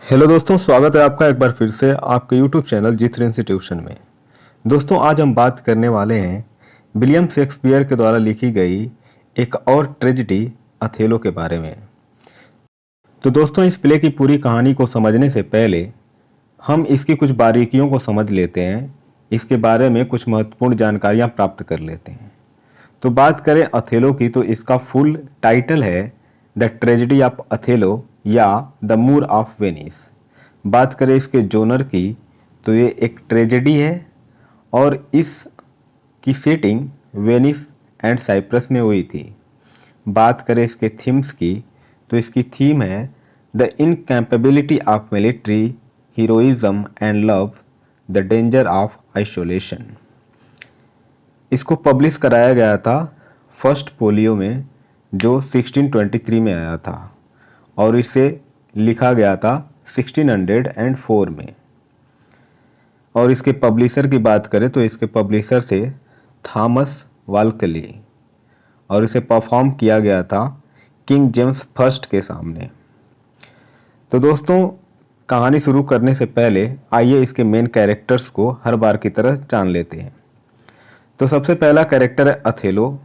Hello दोस्तों, स्वागत है आपका एक बार फिर से आपके यूट्यूब चैनल जी3 इंस्टीट्यूशन में। दोस्तों, आज हम बात करने वाले हैं विलियम शेक्सपियर के द्वारा लिखी गई एक और ट्रेजेडी अथेलो के बारे में। तो दोस्तों, इस प्ले की पूरी कहानी को समझने से पहले हम इसकी कुछ बारीकियों को समझ लेते हैं, इसके बारे में कुछ महत्वपूर्ण जानकारियाँ प्राप्त कर लेते हैं। तो बात करें अथेलो की, तो इसका फुल टाइटल है द ट्रेजेडी ऑफ अथेलो या द मूर ऑफ वेनिस। बात करें इसके जोनर की, तो ये एक ट्रेजेडी है और इसकी सेटिंग वेनिस एंड साइप्रस में हुई थी। बात करें इसके थीम्स की, तो इसकी थीम है the incapability of military heroism and love, the danger of isolation. इसको पब्लिश कराया गया था फर्स्ट फोलियो में, जो 1623 में आया था, और इसे लिखा गया था 1604 में। और इसके पब्लिशर की बात करें तो इसके पब्लिशर थे थॉमस वाल्कली, और इसे परफॉर्म किया गया था किंग जेम्स फर्स्ट के सामने। तो दोस्तों, कहानी शुरू करने से पहले आइए इसके मेन कैरेक्टर्स को हर बार की तरह जान लेते हैं। तो सबसे पहला कैरेक्टर है अथेलो,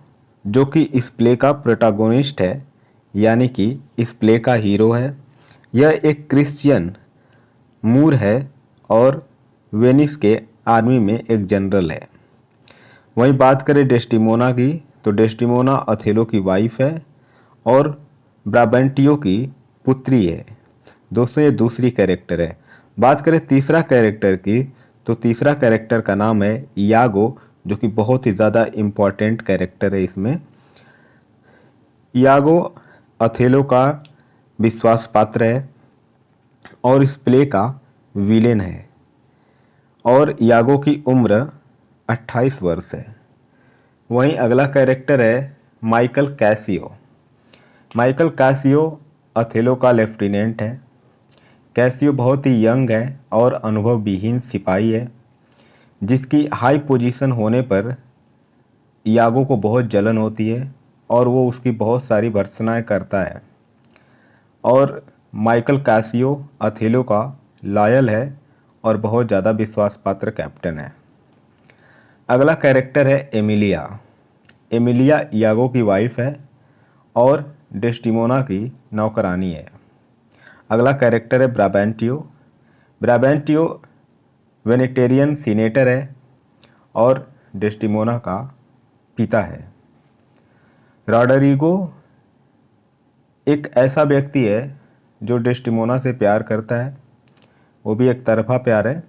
जो कि इस प्ले का प्रोटैगोनिस्ट है, यानी कि इस प्ले का हीरो है। यह एक क्रिश्चियन मूर है और वेनिस के आर्मी में एक जनरल है। वहीं बात करें डेस्टिमोना की, तो डेस्टिमोना अथेलो की वाइफ है और ब्राबेंटियो की पुत्री है। दोस्तों, ये दूसरी कैरेक्टर है। बात करें तीसरा कैरेक्टर की, तो तीसरा कैरेक्टर का नाम है इयागो, जो कि बहुत ही ज़्यादा इम्पॉर्टेंट कैरेक्टर है इसमें। इयागो अथेलो का विश्वास पात्र है और इस प्ले का विलेन है, और इयागो की उम्र 28 वर्ष है। वहीं अगला कैरेक्टर है Michael Casio. Michael Casio Othello का लेफ्टिनेंट है। कैसियो बहुत ही यंग है और अनुभव विहीन सिपाही है, जिसकी हाई पोजीशन होने पर इयागो को बहुत जलन होती है और वो उसकी बहुत सारी भर्त्सनाएं करता है। और माइकल कैसियो अथेलो का लॉयल है और बहुत ज़्यादा विश्वास पात्र कैप्टन है। अगला कैरेक्टर है एमिलिया। एमिलिया इयागो की वाइफ है और डेस्टिमोना की नौकरानी है। अगला कैरेक्टर है ब्राबेंटियो। ब्राबेंटियो वेनेटेरियन सीनेटर है और डेस्टिमोना का पिता है। रॉडरिगो एक ऐसा व्यक्ति है जो डेस्टिमोना से प्यार करता है, वो भी एक तरफा प्यार है।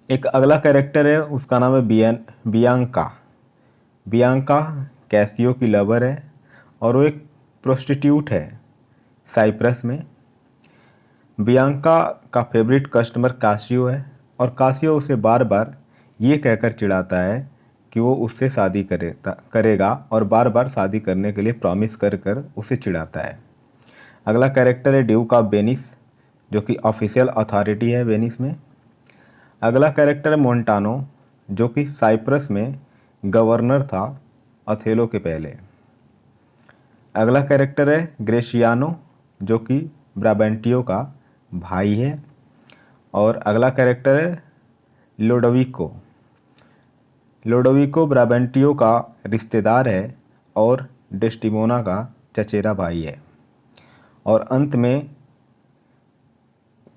एक अगला कैरेक्टर है, उसका नाम है बियांका। बियांका कैसियो की लवर है और वो एक प्रोस्टिट्यूट है साइप्रस में। बियांका का फेवरेट कस्टमर कासियो है और कासियो उसे बार बार ये कहकर चिढ़ाता है कि वो उससे शादी करेगा और बार बार शादी करने के लिए प्रॉमिस कर कर उसे चिढ़ाता है। अगला कैरेक्टर है ड्यूक ऑफ वेनिस, जो कि ऑफिशियल अथॉरिटी है वेनिस में। अगला कैरेक्टर है मोंटानो, जो कि साइप्रस में गवर्नर था अथेलो के पहले। अगला कैरेक्टर है ग्रेशियानो, जो कि ब्राबेंटियो का भाई है। और अगला कैरेक्टर है लोडोविको। लोडोविको ब्राबेंटियो का रिश्तेदार है और डेस्टिमोना का चचेरा भाई है। और अंत में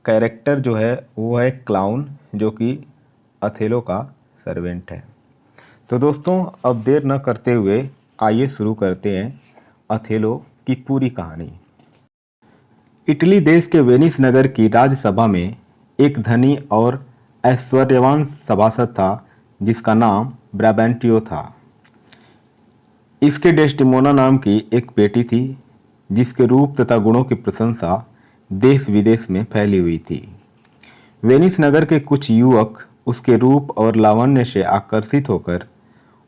कैरेक्टर जो है वो है क्लाउन, जो कि अथेलो का सर्वेंट है। तो दोस्तों, अब देर न करते हुए आइए शुरू करते हैं अथेलो की पूरी कहानी। इटली देश के वेनिस नगर की राज्यसभा में एक धनी और ऐश्वर्यवान सभासद था, जिसका नाम ब्राबेंटियो था। इसके डेस्टिमोना नाम की एक बेटी थी, जिसके रूप तथा गुणों की प्रशंसा देश विदेश में फैली हुई थी। वेनिस नगर के कुछ युवक उसके रूप और लावण्य से आकर्षित होकर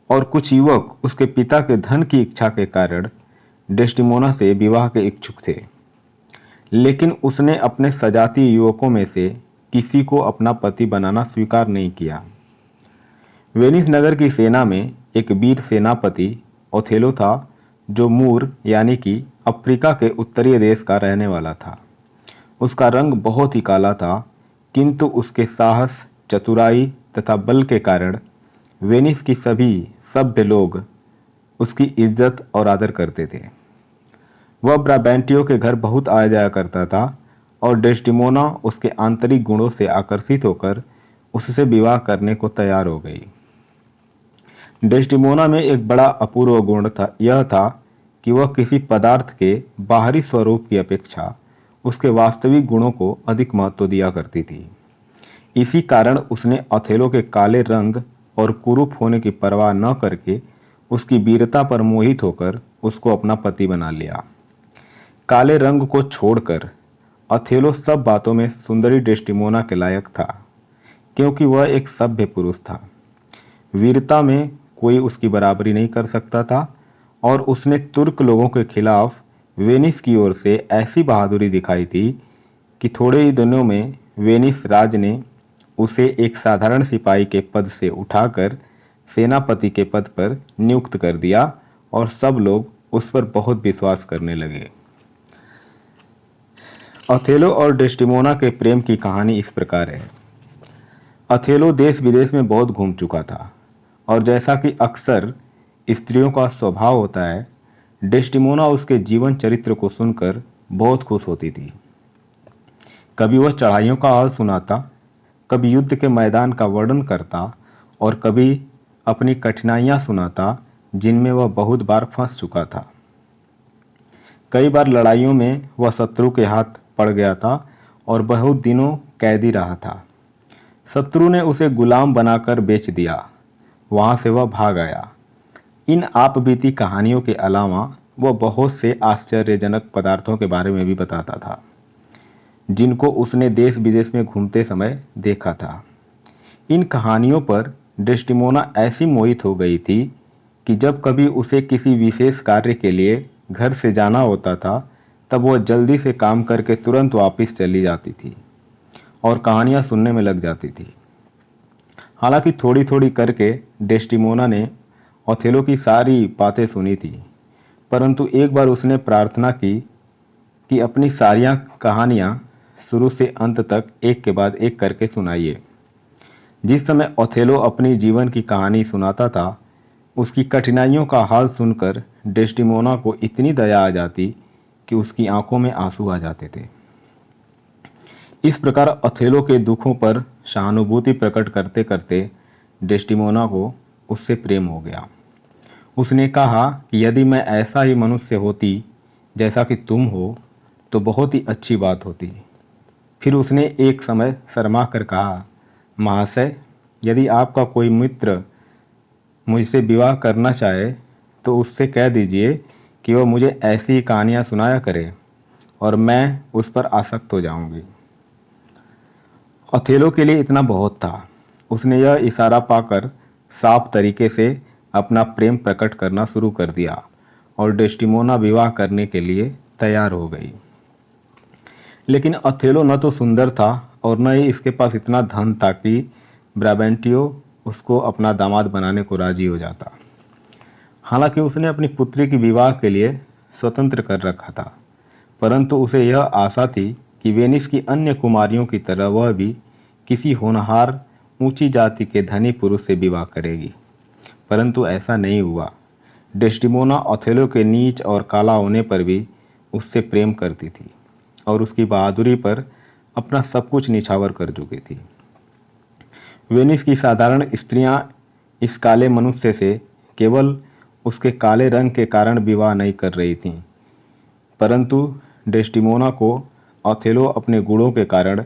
और कुछ युवक उसके पिता के धन की इच्छा के कारण डेस्टिमोना से विवाह के इच्छुक थे, लेकिन उसने अपने सजातीय युवकों में से किसी को अपना पति बनाना स्वीकार नहीं किया। वेनिस नगर की सेना में एक वीर सेनापति ओथेलो था, जो मूर यानी कि अफ्रीका के उत्तरीय देश का रहने वाला था। उसका रंग बहुत ही काला था, किंतु उसके साहस, चतुराई तथा बल के कारण वेनिस की सभी सभ्य लोग उसकी इज्जत और आदर करते थे। वह ब्राबैंटियो के घर बहुत आया जाया करता था और डेस्टिमोना उसके आंतरिक गुणों से आकर्षित होकर उससे विवाह करने को तैयार हो गई। डेस्टिमोना में एक बड़ा अपूर्व गुण था, यह था कि वह किसी पदार्थ के बाहरी स्वरूप की अपेक्षा उसके वास्तविक गुणों को अधिक महत्व दिया करती थी। इसी कारण उसने ओथेलो के काले रंग और कुरूप होने की परवाह न करके उसकी वीरता पर मोहित होकर उसको अपना पति बना लिया। काले रंग को छोड़कर ओथेलो सब बातों में सुंदरी डेस्टिमोना के लायक था, क्योंकि वह एक सभ्य पुरुष था। वीरता में कोई उसकी बराबरी नहीं कर सकता था और उसने तुर्क लोगों के खिलाफ वेनिस की ओर से ऐसी बहादुरी दिखाई थी कि थोड़े ही दिनों में वेनिस राज ने उसे एक साधारण सिपाही के पद से उठाकर सेनापति के पद पर नियुक्त कर दिया और सब लोग उस पर बहुत विश्वास करने लगे। ओथेलो और डेस्टिमोना के प्रेम की कहानी इस प्रकार है। ओथेलो देश विदेश में बहुत घूम चुका था और जैसा कि अक्सर स्त्रियों का स्वभाव होता है, डेस्टिमोना उसके जीवन चरित्र को सुनकर बहुत खुश होती थी। कभी वह चढ़ाइयों का हाल सुनाता, कभी युद्ध के मैदान का वर्णन करता और कभी अपनी कठिनाइयां सुनाता जिनमें वह बहुत बार फंस चुका था। कई बार लड़ाइयों में वह शत्रु के हाथ पड़ गया था और बहुत दिनों कैदी रहा था। शत्रु ने उसे गुलाम बनाकर बेच दिया, वहां से वह भाग आया। इन आपबीती कहानियों के अलावा वह बहुत से आश्चर्यजनक पदार्थों के बारे में भी बताता था जिनको उसने देश विदेश में घूमते समय देखा था। इन कहानियों पर डेस्टिमोना ऐसी मोहित हो गई थी कि जब कभी उसे किसी विशेष कार्य के लिए घर से जाना होता था तब वह जल्दी से काम करके तुरंत वापस चली जाती थी और कहानियाँ सुनने में लग जाती थी। हालांकि थोड़ी थोड़ी करके डेस्टिमोना ने ओथेलो की सारी बातें सुनी थी, परंतु एक बार उसने प्रार्थना की कि अपनी सारियाँ कहानियाँ शुरू से अंत तक एक के बाद एक करके सुनाइए। जिस समय ओथेलो अपनी जीवन की कहानी सुनाता था, उसकी कठिनाइयों का हाल सुनकर डेस्टिमोना को इतनी दया आ जाती कि उसकी आंखों में आंसू आ जाते थे। इस प्रकार ओथेलो के दुखों पर सहानुभूति प्रकट करते करते डेस्टिमोना को उससे प्रेम हो गया। उसने कहा कि यदि मैं ऐसा ही मनुष्य होती जैसा कि तुम हो तो बहुत ही अच्छी बात होती। फिर उसने एक समय शर्मा कर कहा, महाशय, यदि आपका कोई मित्र मुझसे विवाह करना चाहे तो उससे कह दीजिए कि वह मुझे ऐसी ही कहानियाँ सुनाया करे और मैं उस पर आसक्त हो जाऊंगी। ओथेलो के लिए इतना बहुत था। उसने यह इशारा पाकर साफ तरीके से अपना प्रेम प्रकट करना शुरू कर दिया और डेस्टिमोना विवाह करने के लिए तैयार हो गई। लेकिन ओथेलो न तो सुंदर था और न ही इसके पास इतना धन था कि ब्राबैंटियो उसको अपना दामाद बनाने को राजी हो जाता। हालांकि उसने अपनी पुत्री की विवाह के लिए स्वतंत्र कर रखा था, परंतु उसे यह आशा थी कि वेनिस की अन्य कुमारियों की तरह वह भी किसी होनहार ऊंची जाति के धनी पुरुष से विवाह करेगी, परंतु ऐसा नहीं हुआ। डेस्टिमोना ओथेलो के नीच और काला होने पर भी उससे प्रेम करती थी और उसकी बहादुरी पर अपना सब कुछ निछावर कर चुकी थी। वेनिस की साधारण स्त्रियां इस काले मनुष्य से केवल उसके काले रंग के कारण विवाह नहीं कर रही थीं, परंतु डेस्टिमोना को ओथेलो अपने गुणों के कारण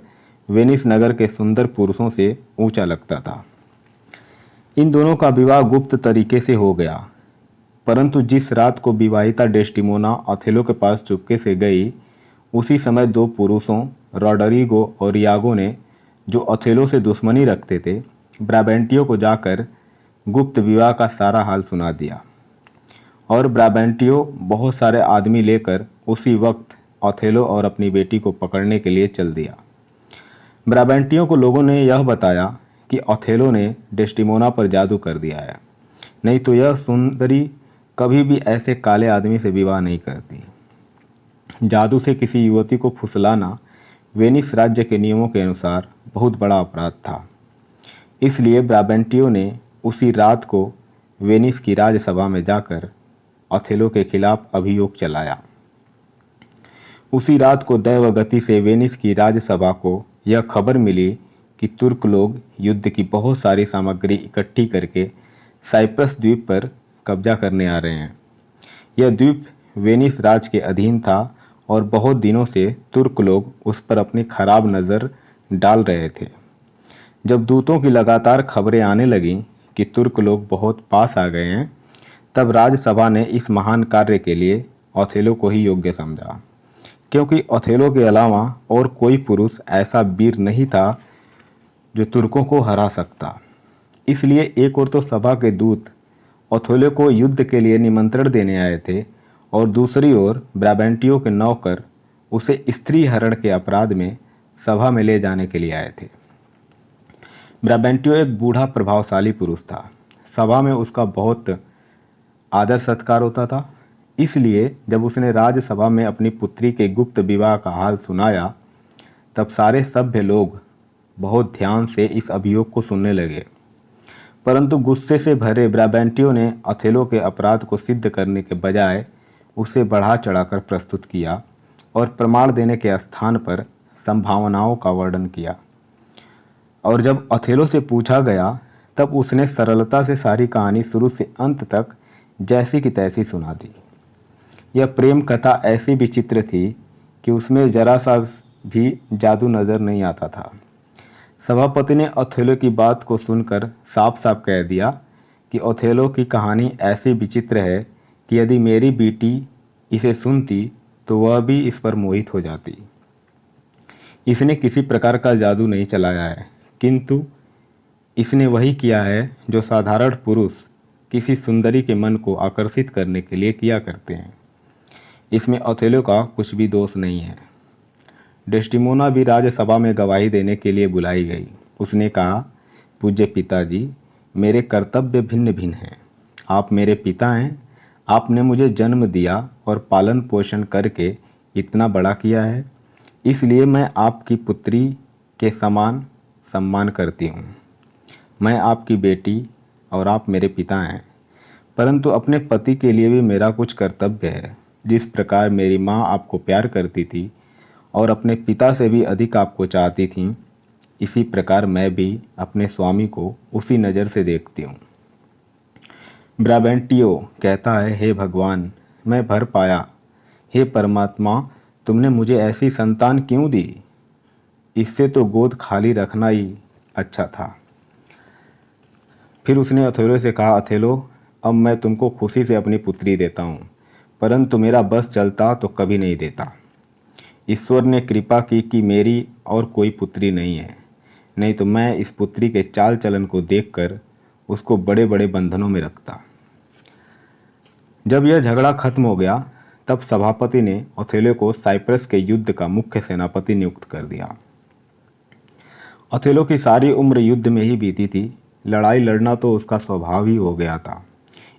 वेनिस नगर के सुंदर पुरुषों से ऊंचा लगता था। इन दोनों का विवाह गुप्त तरीके से हो गया, परंतु जिस रात को विवाहिता डेस्टिमोना ओथेलो के पास चुपके से गई, उसी समय दो पुरुषों रॉडरिगो और यागो ने, जो ओथेलो से दुश्मनी रखते थे, ब्राबैंटियो को जाकर गुप्त विवाह का सारा हाल सुना दिया और ब्राबैंटियो बहुत सारे आदमी लेकर उसी वक्त ओथेलो और अपनी बेटी को पकड़ने के लिए चल दिया। ब्राबैंटियो को लोगों ने यह बताया कि ओथेलो ने डेस्टिमोना पर जादू कर दिया है, नहीं तो यह सुंदरी कभी भी ऐसे काले आदमी से विवाह नहीं करती। जादू से किसी युवती को फुसलाना वेनिस राज्य के नियमों के अनुसार बहुत बड़ा अपराध था। इसलिए ब्राबेंटियो ने उसी रात को वेनिस की राजसभा में जाकर ओथेलो के खिलाफ अभियोग चलाया। उसी रात को दैव गति से वेनिस की राजसभा को यह खबर मिली कि तुर्क लोग युद्ध की बहुत सारी सामग्री इकट्ठी करके साइप्रस द्वीप पर कब्जा करने आ रहे हैं। यह द्वीप वेनिस राज के अधीन था और बहुत दिनों से तुर्क लोग उस पर अपनी खराब नज़र डाल रहे थे। जब दूतों की लगातार खबरें आने लगीं कि तुर्क लोग बहुत पास आ गए हैं, तब राजसभा ने इस महान कार्य के लिए ओथेलो को ही योग्य समझा, क्योंकि ओथेलो के अलावा और कोई पुरुष ऐसा वीर नहीं था जो तुर्कों को हरा सकता। इसलिए एक ओर तो सभा के दूत ओथेलो को युद्ध के लिए निमंत्रण देने आए थे और दूसरी ओर ब्राबेंटियो के नौकर उसे स्त्री हरण के अपराध में सभा में ले जाने के लिए आए थे। ब्राबेंटियो एक बूढ़ा प्रभावशाली पुरुष था। सभा में उसका बहुत आदर सत्कार होता था। इसलिए जब उसने राजसभा में अपनी पुत्री के गुप्त विवाह का हाल सुनाया, तब सारे सभ्य लोग बहुत ध्यान से इस अभियोग को सुनने लगे। परंतु गुस्से से भरे ब्राबेंटियो ने ओथेलो के अपराध को सिद्ध करने के बजाय उसे बढ़ा चढ़ाकर प्रस्तुत किया और प्रमाण देने के स्थान पर संभावनाओं का वर्णन किया। और जब ओथेलो से पूछा गया, तब उसने सरलता से सारी कहानी शुरू से अंत तक जैसी की तैसी सुना दी। यह प्रेम कथा ऐसी विचित्र थी कि उसमें जरा सा भी जादू नज़र नहीं आता था। सभापति ने ओथेलो की बात को सुनकर साफ साफ कह दिया कि ओथेलो की कहानी ऐसी विचित्र है कि यदि मेरी बेटी इसे सुनती तो वह भी इस पर मोहित हो जाती। इसने किसी प्रकार का जादू नहीं चलाया है, किंतु इसने वही किया है जो साधारण पुरुष किसी सुंदरी के मन को आकर्षित करने के लिए किया करते हैं। इसमें ओथेलो का कुछ भी दोष नहीं है। डेस्टिमोना भी राजसभा में गवाही देने के लिए बुलाई गई। उसने कहा, पूज्य पिताजी, मेरे कर्तव्य भिन्न भिन्न हैं। आप मेरे पिता हैं। आपने मुझे जन्म दिया और पालन पोषण करके इतना बड़ा किया है, इसलिए मैं आपकी पुत्री के समान सम्मान करती हूँ। मैं आपकी बेटी और आप मेरे पिता हैं, परंतु अपने पति के लिए भी मेरा कुछ कर्तव्य है। जिस प्रकार मेरी माँ आपको प्यार करती थी और अपने पिता से भी अधिक आपको चाहती थी, इसी प्रकार मैं भी अपने स्वामी को उसी नज़र से देखती हूँ। ब्राबेंटियो कहता है, हे भगवान, मैं भर पाया। हे परमात्मा, तुमने मुझे ऐसी संतान क्यों दी? इससे तो गोद खाली रखना ही अच्छा था। फिर उसने ओथेलो से कहा, ओथेलो, अब मैं तुमको खुशी से अपनी पुत्री देता हूँ, परंतु मेरा बस चलता तो कभी नहीं देता। ईश्वर ने कृपा की कि मेरी और कोई पुत्री नहीं है, नहीं तो मैं इस पुत्री के चाल चलन को देखकर उसको बड़े बड़े बंधनों में रखता। जब यह झगड़ा खत्म हो गया, तब सभापति ने ओथेलो को साइप्रस के युद्ध का मुख्य सेनापति नियुक्त कर दिया। ओथेलो की सारी उम्र युद्ध में ही बीती थी। लड़ाई लड़ना तो उसका स्वभाव ही हो गया था।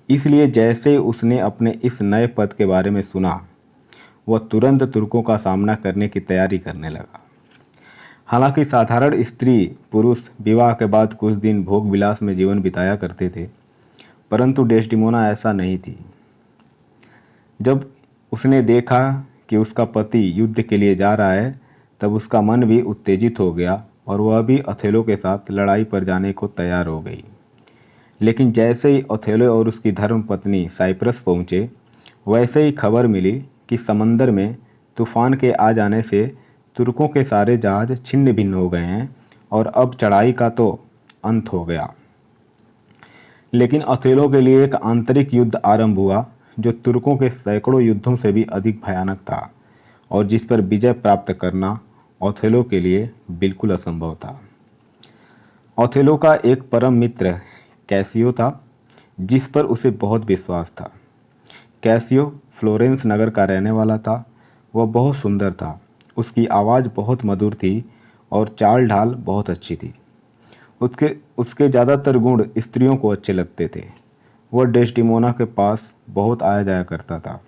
इसलिए जैसे उसने अपने इस नए पद के बारे में सुना, वह तुरंत तुर्कों का सामना करने की तैयारी करने लगा। हालांकि साधारण स्त्री पुरुष विवाह के बाद कुछ दिन भोग विलास में जीवन बिताया करते थे, परंतु डेस्टिमोना ऐसा नहीं थी। जब उसने देखा कि उसका पति युद्ध के लिए जा रहा है, तब उसका मन भी उत्तेजित हो गया और वह भी ओथेलो के साथ लड़ाई पर जाने को तैयार हो गई। लेकिन जैसे ही ओथेलो और उसकी धर्मपत्नी साइप्रस पहुँचे, वैसे ही खबर मिली कि समंदर में तूफान के आ जाने से तुर्कों के सारे जहाज छिन्न भिन्न हो गए हैं और अब चढ़ाई का तो अंत हो गया। लेकिन ओथेलो के लिए एक आंतरिक युद्ध आरंभ हुआ जो तुर्कों के सैकड़ों युद्धों से भी अधिक भयानक था और जिस पर विजय प्राप्त करना ओथेलो के लिए बिल्कुल असंभव था। ओथेलो का एक परम मित्र कैसियो था, जिस पर उसे बहुत विश्वास था। कैसियो फ्लोरेंस नगर का रहने वाला था। वह बहुत सुंदर था। उसकी आवाज़ बहुत मधुर थी और चाल ढाल बहुत अच्छी थी। उसके ज़्यादातर गुण स्त्रियों को अच्छे लगते थे। वह डेस्टिमोना के पास बहुत आया जाया करता था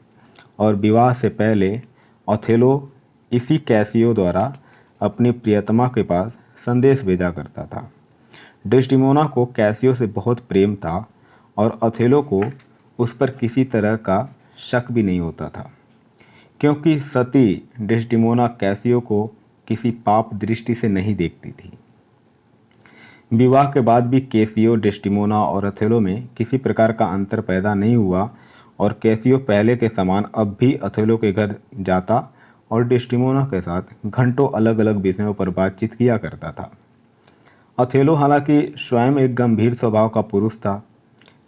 और विवाह से पहले ओथेलो इसी कैसियो द्वारा अपनी प्रियतमा के पास संदेश भेजा करता था। डेस्टिमोना को कैसियो से बहुत प्रेम था और अथेलो को उस पर किसी तरह का शक भी नहीं होता था, क्योंकि सती डेस्टिमोना कैसियो को किसी पाप दृष्टि से नहीं देखती थी। विवाह के बाद भी कैसियो, डेस्टिमोना और अथेलो में किसी प्रकार का अंतर पैदा नहीं हुआ और कैसियो पहले के समान अब भी अथेलो के घर जाता और डेस्टिमोना के साथ घंटों अलग अलग विषयों पर बातचीत किया करता था। अथेलो हालांकि स्वयं एक गंभीर स्वभाव का पुरुष था,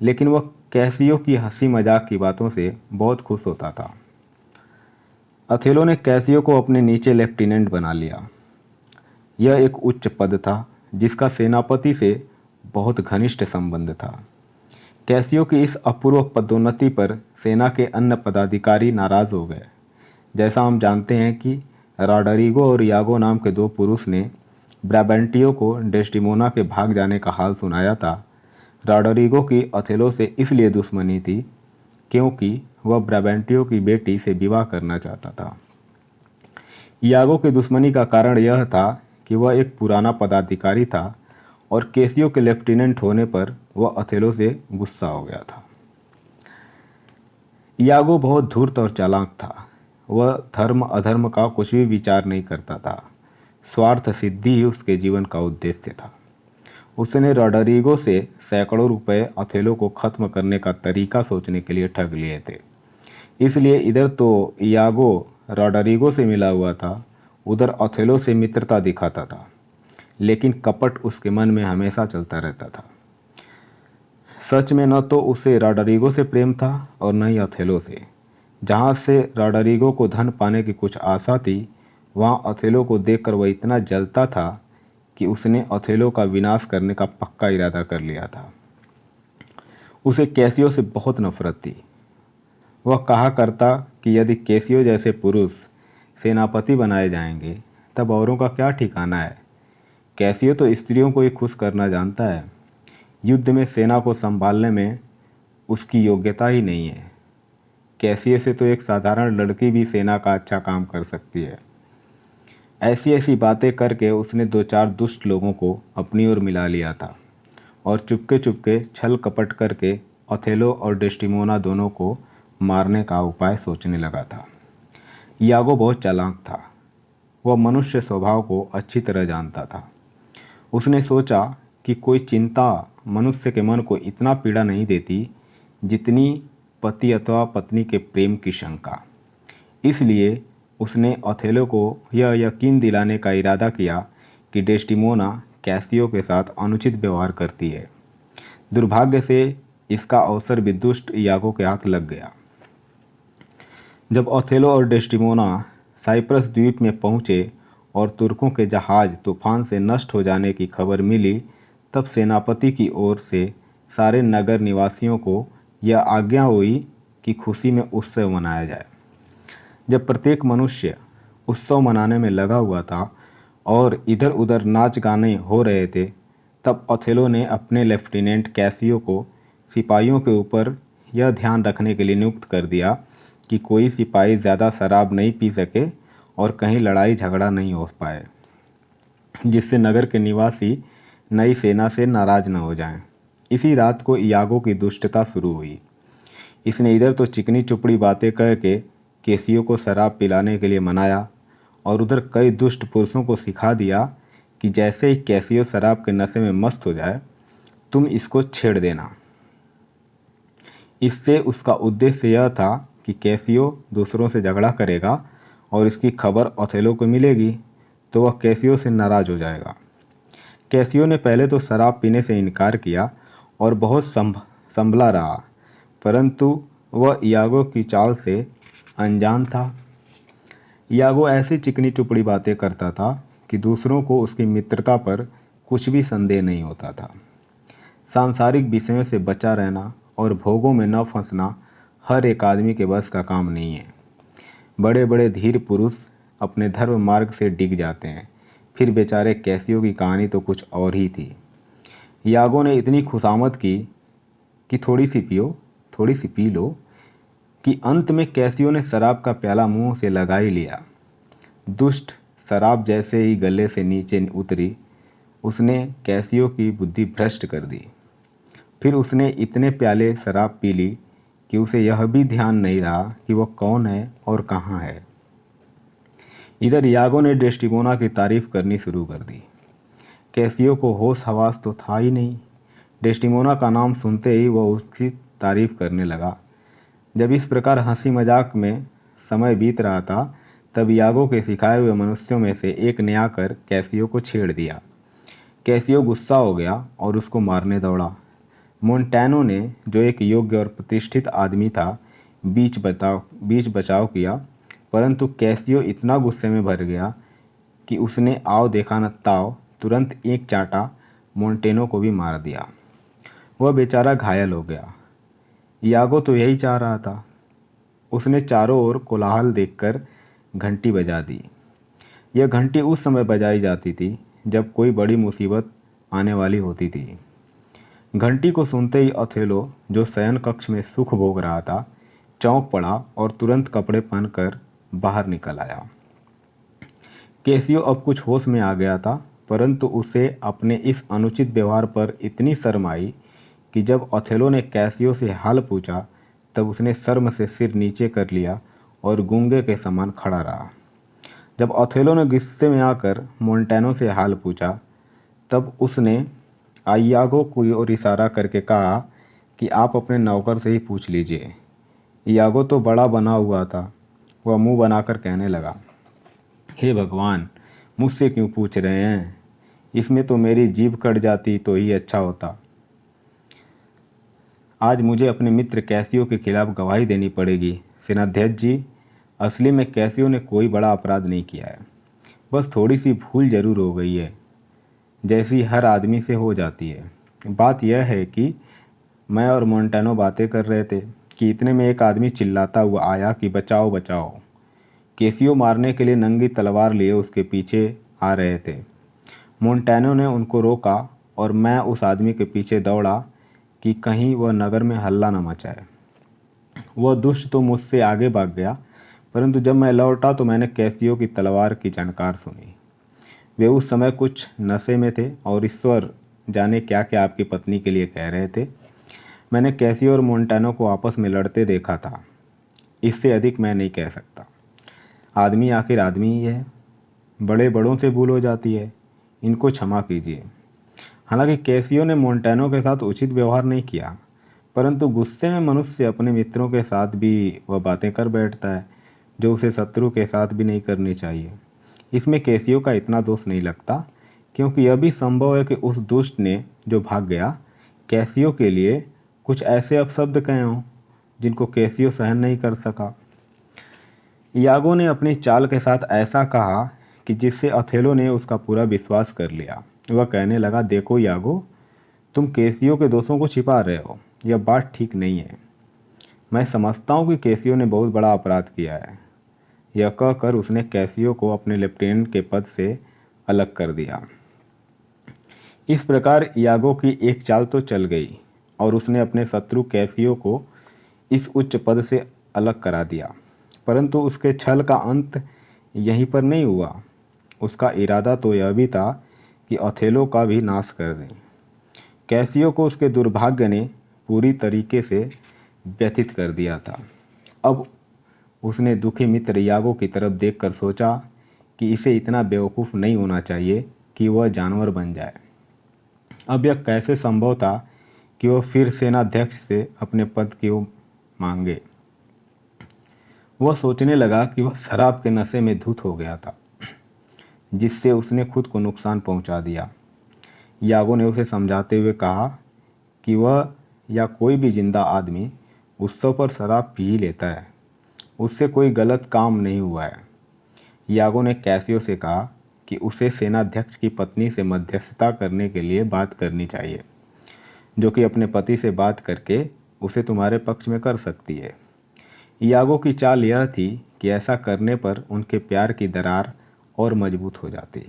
लेकिन वह कैसियो की हंसी मजाक की बातों से बहुत खुश होता था। अथेलो ने कैसियो को अपने नीचे लेफ्टिनेंट बना लिया। यह एक उच्च पद था जिसका सेनापति से बहुत घनिष्ठ संबंध था। कैसियो की इस अपूर्व पदोन्नति पर सेना के अन्य पदाधिकारी नाराज हो गए। जैसा हम जानते हैं कि रॉडरिगो और यागो नाम के दो पुरुष ने ब्राबेंटियो को डेस्टिमोना के भाग जाने का हाल सुनाया था। रॉडरिगो की अथेलो से इसलिए दुश्मनी थी क्योंकि वह ब्राबेंटियो की बेटी से विवाह करना चाहता था। यागो की दुश्मनी का कारण यह था कि वह एक पुराना पदाधिकारी था और कैसियो के लेफ्टिनेंट होने पर वह अथेलो से गुस्सा हो गया था। यागो बहुत धूर्त और चालाक था। वह धर्म अधर्म का कुछ भी विचार नहीं करता था। स्वार्थ सिद्धि ही उसके जीवन का उद्देश्य था। उसने रॉडरिगो से सैकड़ों रुपए अथेलो को खत्म करने का तरीका सोचने के लिए ठग लिए थे। इसलिए इधर तो यागो रॉडरिगो से मिला हुआ था, उधर अथेलो से मित्रता दिखाता था, लेकिन कपट उसके मन में हमेशा चलता रहता था। सच में न तो उसे रॉडरिगो से प्रेम था और न ही अथेलो से। जहाँ से रॉडरिगो को धन पाने की कुछ आशा थी, वहाँ अथेलो को देखकर वह इतना जलता था कि उसने अथेलो का विनाश करने का पक्का इरादा कर लिया था। उसे कैसियो से बहुत नफरत थी। वह कहा करता कि यदि कैसियो जैसे पुरुष सेनापति बनाए जाएंगे तब औरों का क्या ठिकाना है। कैसियो तो स्त्रियों को ही खुश करना जानता है। युद्ध में सेना को संभालने में उसकी योग्यता ही नहीं है। कैसियो से तो एक साधारण लड़की भी सेना का अच्छा काम कर सकती है। ऐसी ऐसी बातें करके उसने दो चार दुष्ट लोगों को अपनी ओर मिला लिया था और चुपके चुपके छल कपट करके अथेलो और डेस्टिमोना दोनों को मारने का उपाय सोचने लगा था। यागो बहुत चालाक था। वह मनुष्य स्वभाव को अच्छी तरह जानता था। उसने सोचा कि कोई चिंता मनुष्य के मन को इतना पीड़ा नहीं देती जितनी पति अथवा पत्नी के प्रेम की शंका। इसलिए उसने अथेलो को यह यकीन दिलाने का इरादा किया कि डेस्टिमोना कैसियो के साथ अनुचित व्यवहार करती है। दुर्भाग्य से इसका अवसर भी दुष्ट यागो के हाथ लग गया। जब अथेलो और डेस्टिमोना साइप्रस द्वीप में पहुंचे और तुर्कों के जहाज तूफान से नष्ट हो जाने की खबर मिली, तब सेनापति की ओर से सारे नगर निवासियों को यह आज्ञा हुई कि खुशी में उत्सव मनाया जाए। जब प्रत्येक मनुष्य उत्सव मनाने में लगा हुआ था और इधर उधर नाच गाने हो रहे थे, तब अथेलो ने अपने लेफ्टिनेंट कैसियो को सिपाहियों के ऊपर यह ध्यान रखने के लिए नियुक्त कर दिया कि कोई सिपाही ज़्यादा शराब नहीं पी सके और कहीं लड़ाई झगड़ा नहीं हो पाए, जिससे नगर के निवासी नई सेना से नाराज न हो जाएं। इसी रात को यागो की दुष्टता शुरू हुई। इसने इधर तो चिकनी चुपड़ी बातें कह के कैसियो को शराब पिलाने के लिए मनाया और उधर कई दुष्ट पुरुषों को सिखा दिया कि जैसे ही कैसियो शराब के नशे में मस्त हो जाए, तुम इसको छेड़ देना। इससे उसका उद्देश्य यह था कि कैसियो दूसरों से झगड़ा करेगा और इसकी खबर अथेलो को मिलेगी तो वह कैसियो से नाराज हो जाएगा। कैसियो ने पहले तो शराब पीने से इनकार किया और बहुत संभला रहा, परंतु वह यागो की चाल से अनजान था। यागो ऐसी चिकनी चुपड़ी बातें करता था कि दूसरों को उसकी मित्रता पर कुछ भी संदेह नहीं होता था। सांसारिक विषयों से बचा रहना और भोगों में न फंसना हर एक आदमी के बस का काम नहीं है। बड़े बड़े धीर पुरुष अपने धर्म मार्ग से डिग जाते हैं। फिर बेचारे कैसियो की कहानी तो कुछ और ही थी। यागो ने इतनी खुशामद की कि थोड़ी सी पी लो कि अंत में कैसियो ने शराब का प्याला मुंह से लगा ही लिया। दुष्ट शराब जैसे ही गले से नीचे उतरी, उसने कैसियो की बुद्धि भ्रष्ट कर दी। फिर उसने इतने प्याले शराब पी ली कि उसे यह भी ध्यान नहीं रहा कि वह कौन है और कहाँ है। इधर यागो ने डेस्टिमोना की तारीफ करनी शुरू कर दी। कैसियो को होश हवास तो था ही नहीं। डेस्टिमोना का नाम सुनते ही वह उसकी तारीफ करने लगा। जब इस प्रकार हंसी मजाक में समय बीत रहा था, तब यागो के सिखाए हुए मनुष्यों में से एक ने आकर कैसियो को छेड़ दिया। कैसियो गुस्सा हो गया और उसको मारने दौड़ा। मोंटैनो ने, जो एक योग्य और प्रतिष्ठित आदमी था, बीच बचाव किया, परंतु कैसियो इतना गुस्से में भर गया कि उसने आओ देखा न ताव तुरंत एक चांटा मोंटेनो को भी मार दिया। वह बेचारा घायल हो गया। यागो तो यही चाह रहा था। उसने चारों ओर कोलाहल देखकर घंटी बजा दी। यह घंटी उस समय बजाई जाती थी जब कोई बड़ी मुसीबत आने वाली होती थी। घंटी को सुनते ही ओथेलो, जो शयन कक्ष में सुख भोग रहा था, चौंक पड़ा और तुरंत कपड़े पहनकर बाहर निकल आया। कैसियो अब कुछ होश में आ गया था, परंतु उसे अपने इस अनुचित व्यवहार पर इतनी शर्म आई कि जब ओथेलो ने कैसियो से हाल पूछा, तब उसने शर्म से सिर नीचे कर लिया और गूंगे के समान खड़ा रहा। जब ओथेलो ने गुस्से में आकर मोंटैनो से हाल पूछा, तब उसने यागो की ओर इशारा करके कहा कि आप अपने नौकर से ही पूछ लीजिए। यागो तो बड़ा बना हुआ था। वह मुंह बनाकर कहने लगा, हे भगवान, मुझसे क्यों पूछ रहे हैं? इसमें तो मेरी जीभ कट जाती तो ही अच्छा होता। आज मुझे अपने मित्र कैसियो के खिलाफ गवाही देनी पड़ेगी। सेनाध्यक्ष जी, असली में कैसियो ने कोई बड़ा अपराध नहीं किया है। बस थोड़ी सी भूल जरूर हो गई है, जैसी हर आदमी से हो जाती है। बात यह है कि मैं और मोंटैनो बातें कर रहे थे कि इतने में एक आदमी चिल्लाता हुआ आया कि बचाओ बचाओ। कैसियो मारने के लिए नंगी तलवार लिए उसके पीछे आ रहे थे। मोंटैनो ने उनको रोका और मैं उस आदमी के पीछे दौड़ा कि कहीं वह नगर में हल्ला न मचाए। वह दुष्ट तो मुझसे आगे भाग गया, परंतु जब मैं लौटा तो मैंने कैसियो की तलवार की झनकार सुनी। वे उस समय कुछ नशे में थे और ईश्वर जाने क्या क्या आपकी पत्नी के लिए कह रहे थे। मैंने कैसियो और मोंटैनो को आपस में लड़ते देखा था। इससे अधिक मैं नहीं कह सकता। आदमी आखिर आदमी ही है। बड़े बड़ों से भूल हो जाती है। इनको क्षमा कीजिए। हालांकि कैसियो ने मोंटैनो के साथ उचित व्यवहार नहीं किया, परंतु गुस्से में मनुष्य अपने मित्रों के साथ भी वह बातें कर बैठता है जो उसे शत्रु के साथ भी नहीं करनी चाहिए। इसमें कैसियो का इतना दोष नहीं लगता, क्योंकि यह भी संभव है कि उस दुष्ट ने जो भाग गया, कैसियो के लिए कुछ ऐसे अपशब्द कहे हों जिनको कैसियो सहन नहीं कर सका। यागो ने अपनी चाल के साथ ऐसा कहा कि जिससे ओथेलो ने उसका पूरा विश्वास कर लिया। वह कहने लगा, देखो यागो, तुम कैसियो के दोषों को छिपा रहे हो। यह बात ठीक नहीं है। मैं समझता हूँ कि कैसियो ने बहुत बड़ा अपराध किया है। यह कहकर उसने कैसियो को अपने लेफ्टिनेंट के पद से अलग कर दिया। इस प्रकार यागो की एक चाल तो चल गई और उसने अपने शत्रु कैसियो को इस उच्च पद से अलग करा दिया, परंतु उसके छल का अंत यहीं पर नहीं हुआ। उसका इरादा तो यह भी था कि ओथेलो का भी नाश कर दें। कैसियो को उसके दुर्भाग्य ने पूरी तरीके से व्यथित कर दिया था। अब उसने दुखी मित्र यागो की तरफ देखकर सोचा कि इसे इतना बेवकूफ़ नहीं होना चाहिए कि वह जानवर बन जाए। अब यह कैसे संभव था कि वह फिर सेनाध्यक्ष से अपने पद की मांगे। वह सोचने लगा कि वह शराब के नशे में धुत हो गया था, जिससे उसने खुद को नुकसान पहुंचा दिया। यागो ने उसे समझाते हुए कहा कि वह या कोई भी जिंदा आदमी उत्सव पर शराब पी ही लेता है। उससे कोई गलत काम नहीं हुआ है। यागो ने कैसियो से कहा कि उसे सेनाध्यक्ष की पत्नी से मध्यस्थता करने के लिए बात करनी चाहिए, जो कि अपने पति से बात करके उसे तुम्हारे पक्ष में कर सकती है। यागो की चाल यह थी कि ऐसा करने पर उनके प्यार की दरार और मजबूत हो जाती।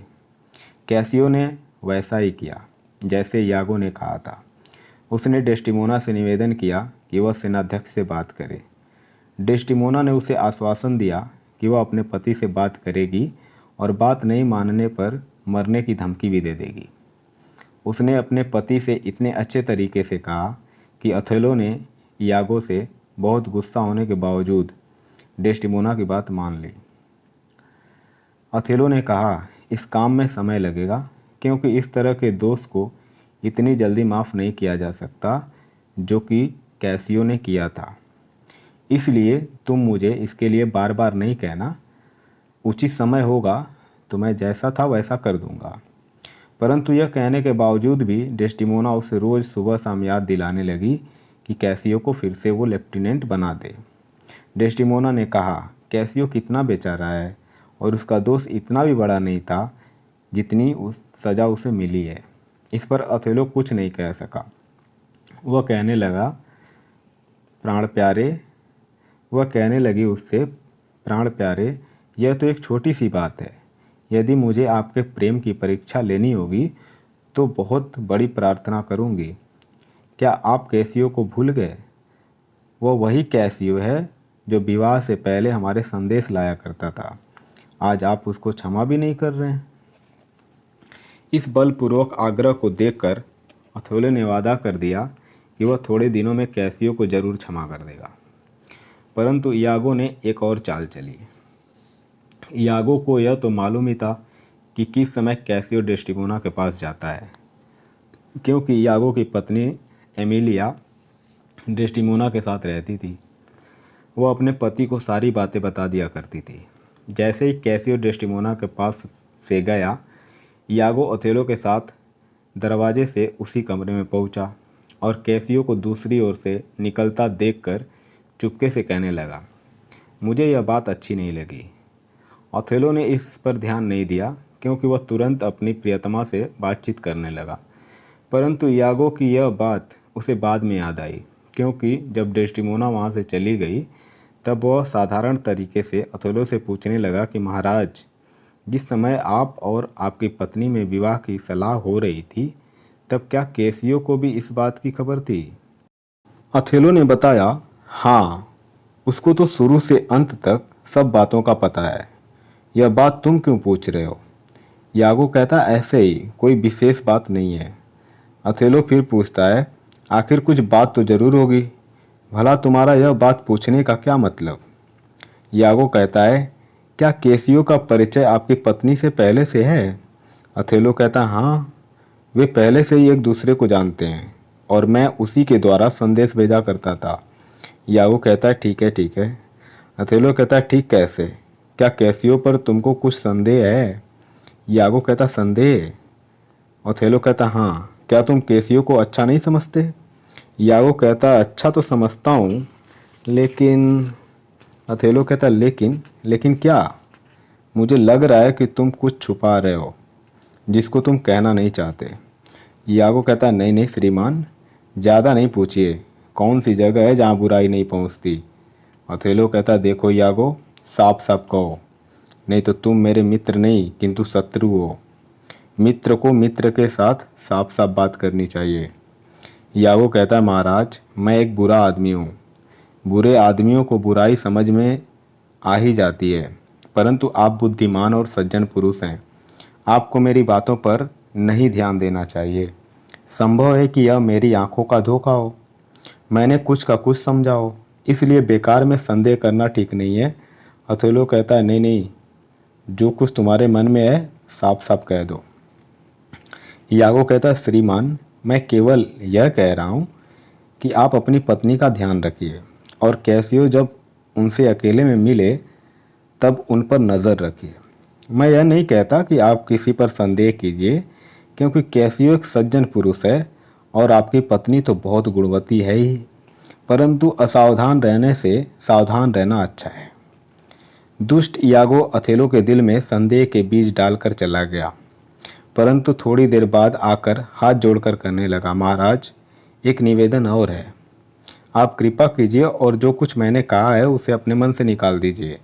कैसियो ने वैसा ही किया जैसे यागो ने कहा था। उसने डेस्टिमोना से निवेदन किया कि वह सेनाध्यक्ष से बात करे। डेस्टिमोना ने उसे आश्वासन दिया कि वह अपने पति से बात करेगी और बात नहीं मानने पर मरने की धमकी भी दे देगी। उसने अपने पति से इतने अच्छे तरीके से कहा कि अथेलो ने यागो से बहुत गुस्सा होने के बावजूद डेस्टिमोना की बात मान ली। अथेलो ने कहा, इस काम में समय लगेगा, क्योंकि इस तरह के दोस्त को इतनी जल्दी माफ़ नहीं किया जा सकता जो कि कैसियो ने किया था। इसलिए तुम मुझे इसके लिए बार बार नहीं कहना। उचित समय होगा तो मैं जैसा था वैसा कर दूंगा। परंतु यह कहने के बावजूद भी डेस्टिमोना उसे रोज़ सुबह शाम याद दिलाने लगी कि कैसियो को फिर से वो लेफ्टिनेंट बना दे। डेस्टिमोना ने कहा, कैसियो कितना बेचारा है और उसका दोष इतना भी बड़ा नहीं था जितनी उस सज़ा उसे मिली है। इस पर अथेलो कुछ नहीं कह सका। वह कहने लगी उससे, प्राण प्यारे, यह तो एक छोटी सी बात है। यदि मुझे आपके प्रेम की परीक्षा लेनी होगी तो बहुत बड़ी प्रार्थना करूंगी। क्या आप कैसियो को भूल गए? वह वही कैसियो है जो विवाह से पहले हमारे संदेश लाया करता था। आज आप उसको क्षमा भी नहीं कर रहे हैं। इस बलपूर्वक आग्रह को देखकर अथेलो ने वादा कर दिया कि वह थोड़े दिनों में कैसियो को जरूर क्षमा कर देगा। परंतु यागो ने एक और चाल चली। यागो को यह तो मालूम ही था कि किस समय कैसियो डेस्टिमोना के पास जाता है, क्योंकि यागो की पत्नी एमिलिया डेस्टिमोना के साथ रहती थी। वह अपने पति को सारी बातें बता दिया करती थी। जैसे ही कैसियो डेस्टिमोना के पास से गया, यागो अथेलो के साथ दरवाजे से उसी कमरे में पहुंचा और कैसियो को दूसरी ओर से निकलता देखकर चुपके से कहने लगा, मुझे यह बात अच्छी नहीं लगी। अथेलो ने इस पर ध्यान नहीं दिया, क्योंकि वह तुरंत अपनी प्रियतमा से बातचीत करने लगा। परंतु यागो की यह बात उसे बाद में याद आई, क्योंकि जब डेस्टिमोना वहाँ से चली गई तब वह साधारण तरीके से अथेलो से पूछने लगा कि महाराज, जिस समय आप और आपकी पत्नी में विवाह की सलाह हो रही थी, तब क्या कैसियो को भी इस बात की खबर थी? अथेलो ने बताया, हाँ, उसको तो शुरू से अंत तक सब बातों का पता है। यह बात तुम क्यों पूछ रहे हो? यागो कहता, ऐसे ही, कोई विशेष बात नहीं है। अथेलो फिर पूछता है, आखिर कुछ बात तो जरूर होगी। भला तुम्हारा यह बात पूछने का क्या मतलब? यागो कहता है, क्या कैसियो का परिचय आपकी पत्नी से पहले से है? अथेलो कहता, हाँ, वे पहले से ही एक दूसरे को जानते हैं और मैं उसी के द्वारा संदेश भेजा करता था। यागो कहता है, ठीक है ठीक है। अथेलो कहता है, ठीक कैसे? क्या कैसियो पर तुमको कुछ संदेह है? यागो कहता, संदेह? अथेलो कहता, हाँ, क्या तुम कैसियो को अच्छा नहीं समझते? यागो कहता, अच्छा तो समझता हूँ, लेकिन। अथेलो कहता, लेकिन क्या? मुझे लग रहा है कि तुम कुछ छुपा रहे हो जिसको तुम कहना नहीं चाहते। यागो कहता, नहीं नहीं श्रीमान, ज़्यादा नहीं पूछिए, कौन सी जगह है जहाँ बुराई नहीं पहुँचती। अथेलो कहता, देखो यागो, साफ साफ कहो, नहीं तो तुम मेरे मित्र नहीं किंतु शत्रु हो। मित्र को मित्र के साथ साफ साफ बात करनी चाहिए। यागो कहता, महाराज, मैं एक बुरा आदमी हूँ। बुरे आदमियों को बुराई समझ में आ ही जाती है, परंतु आप बुद्धिमान और सज्जन पुरुष हैं। आपको मेरी बातों पर नहीं ध्यान देना चाहिए। संभव है कि यह मेरी आंखों का धोखा हो, मैंने कुछ का कुछ समझा हो, इसलिए बेकार में संदेह करना ठीक नहीं है। अथेलो कहता है, नहीं नहीं, जो कुछ तुम्हारे मन में है साफ साफ कह दो। यागो कहता है, श्रीमान, मैं केवल यह कह रहा हूँ कि आप अपनी पत्नी का ध्यान रखिए और कैसियो जब उनसे अकेले में मिले तब उन पर नज़र रखिए। मैं यह नहीं कहता कि आप किसी पर संदेह कीजिए, क्योंकि कैसियो एक सज्जन पुरुष है और आपकी पत्नी तो बहुत गुणवती है ही, परंतु असावधान रहने से सावधान रहना अच्छा है। दुष्ट यागो अथेलो के दिल में संदेह के बीज डालकर चला गया, परंतु थोड़ी देर बाद आकर हाथ जोड़कर कहने लगा, महाराज, एक निवेदन और है। आप कृपा कीजिए और जो कुछ मैंने कहा है उसे अपने मन से निकाल दीजिए।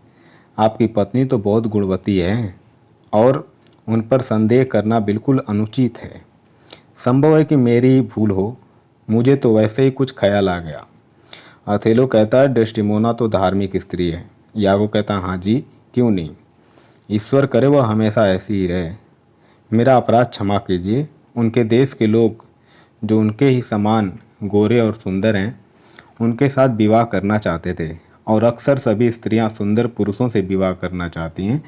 आपकी पत्नी तो बहुत गुणवती है और उन पर संदेह करना बिल्कुल अनुचित है। संभव है कि मेरी ही भूल हो, मुझे तो वैसे ही कुछ ख्याल आ गया। अथेलो कहता है, डेस्टिमोना तो धार्मिक स्त्री है। यागो कहता, हाँ जी, क्यों नहीं। ईश्वर करे वह हमेशा ऐसी ही रहे। मेरा अपराध क्षमा कीजिए। उनके देश के लोग जो उनके ही समान गोरे और सुंदर हैं उनके साथ विवाह करना चाहते थे, और अक्सर सभी स्त्रियां सुंदर पुरुषों से विवाह करना चाहती हैं,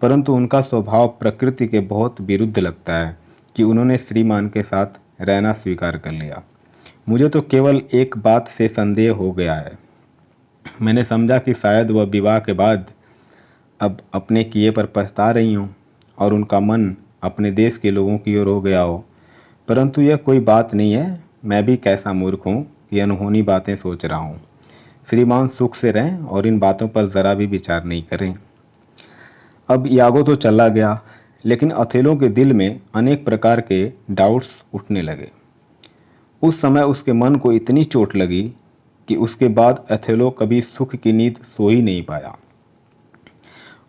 परंतु उनका स्वभाव प्रकृति के बहुत विरुद्ध लगता है कि उन्होंने श्रीमान के साथ रहना स्वीकार कर लिया। मुझे तो केवल एक बात से संदेह हो गया है। मैंने समझा कि शायद वह विवाह के बाद अब अपने किए पर पछता रही हों और उनका मन अपने देश के लोगों की ओर हो गया हो, परंतु यह कोई बात नहीं है। मैं भी कैसा मूर्ख हूँ, ये अनहोनी बातें सोच रहा हूँ। श्रीमान सुख से रहें और इन बातों पर ज़रा भी विचार नहीं करें। अब यागो तो चला गया, लेकिन अथेलो के दिल में अनेक प्रकार के डाउट्स उठने लगे। उस समय उसके मन को इतनी चोट लगी कि उसके बाद अथेलो कभी सुख की नींद सो ही नहीं पाया।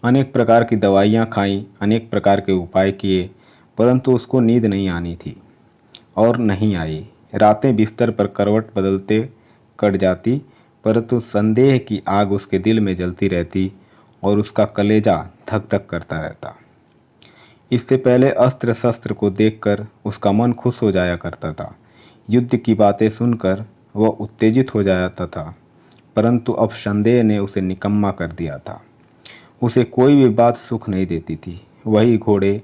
अनेक प्रकार की दवाइयाँ खाईं, अनेक प्रकार के उपाय किए, परंतु उसको नींद नहीं आनी थी और नहीं आई। रातें बिस्तर पर करवट बदलते कट जाती, परंतु संदेह की आग उसके दिल में जलती रहती और उसका कलेजा धक धक करता रहता। इससे पहले अस्त्र शस्त्र को देखकर उसका मन खुश हो जाया करता था, युद्ध की बातें सुनकर वह उत्तेजित हो जाता था, परंतु अब संदेह ने उसे निकम्मा कर दिया था। उसे कोई भी बात सुख नहीं देती थी। वही घोड़े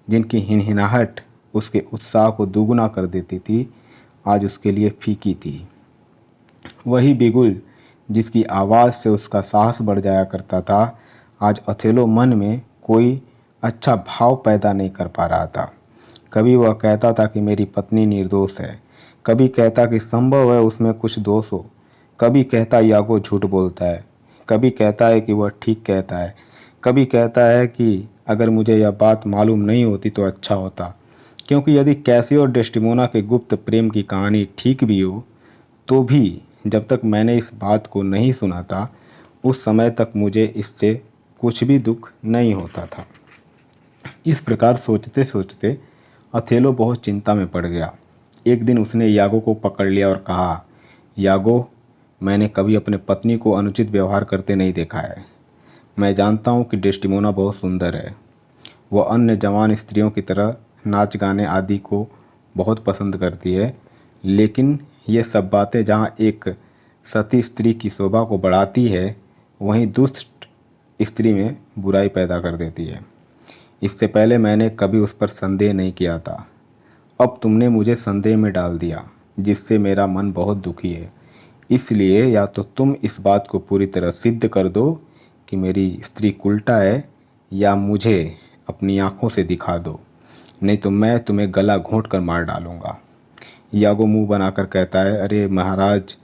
जिनकी हिनहिनाहट उसके उत्साह को दुगुना कर देती थी, आज उसके लिए फीकी थी। वही बिगुल जिसकी आवाज़ से उसका साहस बढ़ जाया करता था, आज अथेलो मन में कोई अच्छा भाव पैदा नहीं कर पा रहा था। कभी वह कहता था कि मेरी पत्नी निर्दोष है, कभी कहता कि संभव है उसमें कुछ दोष हो, कभी कहता यागो झूठ बोलता है, कभी कहता है कि वह ठीक कहता है, कभी कहता है कि अगर मुझे यह बात मालूम नहीं होती तो अच्छा होता, क्योंकि यदि कैसियो और डेस्टिमोना के गुप्त प्रेम की कहानी ठीक भी हो तो भी जब तक मैंने इस बात को नहीं सुना था उस समय तक मुझे इससे कुछ भी दुख नहीं होता था। इस प्रकार सोचते सोचते अथेलो बहुत चिंता में पड़ गया। एक दिन उसने यागो को पकड़ लिया और कहा, यागो, मैंने कभी अपने पत्नी को अनुचित व्यवहार करते नहीं देखा है। मैं जानता हूँ कि डेस्टिमोना बहुत सुंदर है। वह अन्य जवान स्त्रियों की तरह नाच गाने आदि को बहुत पसंद करती है, लेकिन ये सब बातें जहाँ एक सती स्त्री की शोभा को बढ़ाती है, वहीं दुष्ट स्त्री में बुराई पैदा कर देती है। इससे पहले मैंने कभी उस पर संदेह नहीं किया था, अब तुमने मुझे संदेह में डाल दिया, जिससे मेरा मन बहुत दुखी है। इसलिए या तो तुम इस बात को पूरी तरह सिद्ध कर दो कि मेरी स्त्री उल्टा है, या मुझे अपनी आंखों से दिखा दो, नहीं तो मैं तुम्हें गला घोंट कर मार डालूंगा। यागो मुंह बनाकर कहता है, अरे महाराज,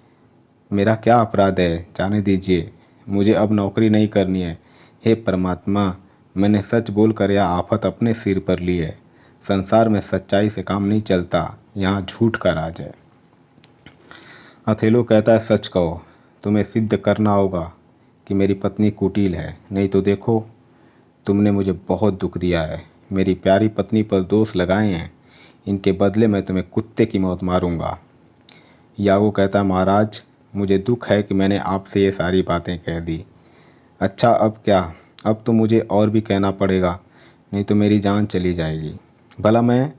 मेरा क्या अपराध है, जाने दीजिए, मुझे अब नौकरी नहीं करनी है। हे परमात्मा, मैंने सच बोलकर यह आफत अपने सिर पर ली है। संसार में सच्चाई से काम नहीं चलता, यहाँ झूठ का राज है। अथेलो कहता है, सच कहो, तुम्हें सिद्ध करना होगा कि मेरी पत्नी कुटिल है, नहीं तो देखो, तुमने मुझे बहुत दुख दिया है, मेरी प्यारी पत्नी पर दोष लगाए हैं, इनके बदले मैं तुम्हें कुत्ते की मौत मारूंगा। यागो कहता है, महाराज, मुझे दुख है कि मैंने आपसे ये सारी बातें कह दी। अच्छा, अब क्या? अब तो मुझे और भी कहना पड़ेगा, नहीं तो मेरी जान चली जाएगी। भला मैं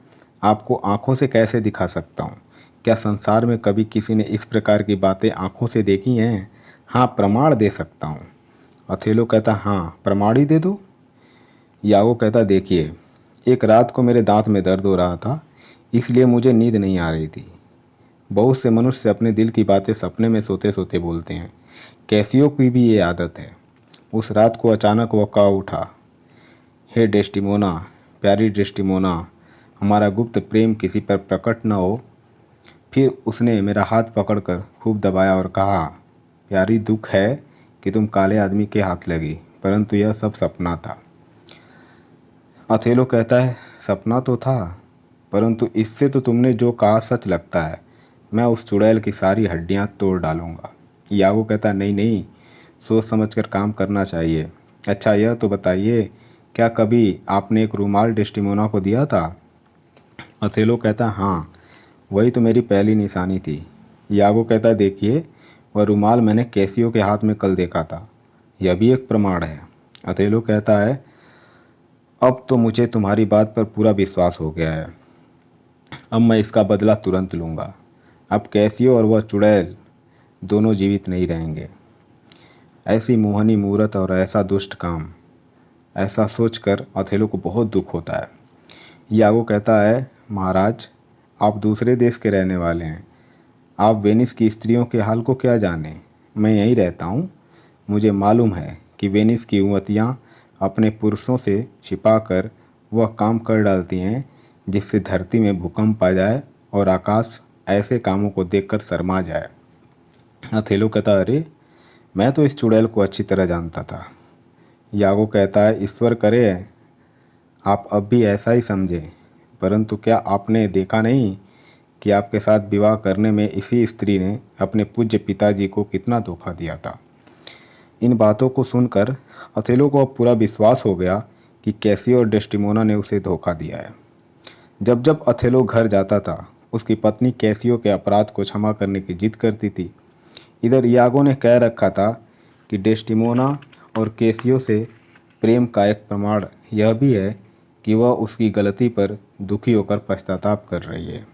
आपको आंखों से कैसे दिखा सकता हूँ? क्या संसार में कभी किसी ने इस प्रकार की बातें आंखों से देखी हैं? हाँ, प्रमाण दे सकता हूँ। अथेलो कहता, हाँ, प्रमाण ही दे दो। यागो कहता, देखिए, एक रात को मेरे दांत में दर्द हो रहा था, इसलिए मुझे नींद नहीं आ रही थी। बहुत से मनुष्य अपने दिल की बातें सपने में सोते सोते बोलते हैं, कैसियो की भी ये आदत है। उस रात को अचानक वह कह उठा, हे डेस्टिमोना, प्यारी डेस्टिमोना, हमारा गुप्त प्रेम किसी पर प्रकट न हो। फिर उसने मेरा हाथ पकड़कर खूब दबाया और कहा, प्यारी, दुख है कि तुम काले आदमी के हाथ लगी, परंतु यह सब सपना था। अथेलो कहता है, सपना तो था, परंतु इससे तो तुमने जो कहा सच लगता है। मैं उस चुड़ैल की सारी हड्डियां तोड़ डालूंगा। यागो कहता है, नहीं नहीं, सोच समझकर काम करना चाहिए। अच्छा, यह तो बताइए, क्या कभी आपने एक रूमाल डेस्टिमोना को दिया था? अथेलो कहता है, हाँ, वही तो मेरी पहली निशानी थी। यागो कहता है, देखिए, वह रूमाल मैंने कैसियो के हाथ में कल देखा था, यह भी एक प्रमाण है। अथेलो कहता है, अब तो मुझे तुम्हारी बात पर पूरा विश्वास हो गया है। अब मैं इसका बदला तुरंत लूँगा। अब कैसियो और वह चुड़ैल दोनों जीवित नहीं रहेंगे। ऐसी मोहनी मूरत और ऐसा दुष्ट काम, ऐसा सोचकर अथेलो को बहुत दुख होता है। यागो कहता है, महाराज, आप दूसरे देश के रहने वाले हैं। आप वेनिस की स्त्रियों के हाल को क्या जाने। मैं यहीं रहता हूँ। मुझे मालूम है कि वेनिस की युवतियाँ अपने पुरुषों से छिपाकर वह काम कर डालती हैं जिससे धरती में भूकंप आ जाए और आकाश ऐसे कामों को देखकर शर्मा जाए। अथेलो कहता, अरे मैं तो इस चुड़ैल को अच्छी तरह जानता था। यागो कहता है, ईश्वर करे आप अब भी ऐसा ही समझें, परंतु क्या आपने देखा नहीं कि आपके साथ विवाह करने में इसी स्त्री ने अपने पूज्य पिताजी को कितना धोखा दिया था। इन बातों को सुनकर अथेलो को अब पूरा विश्वास हो गया कि कैसियो और डेस्टिमोना ने उसे धोखा दिया है। जब जब अथेलो घर जाता था, उसकी पत्नी कैसियो के अपराध को क्षमा करने की जिद करती थी। इधर यागो ने कह रखा था कि डेस्टिमोना और कैसियो से प्रेम का एक प्रमाण यह भी है कि वह उसकी गलती पर दुखी होकर पश्चाताप कर रही है।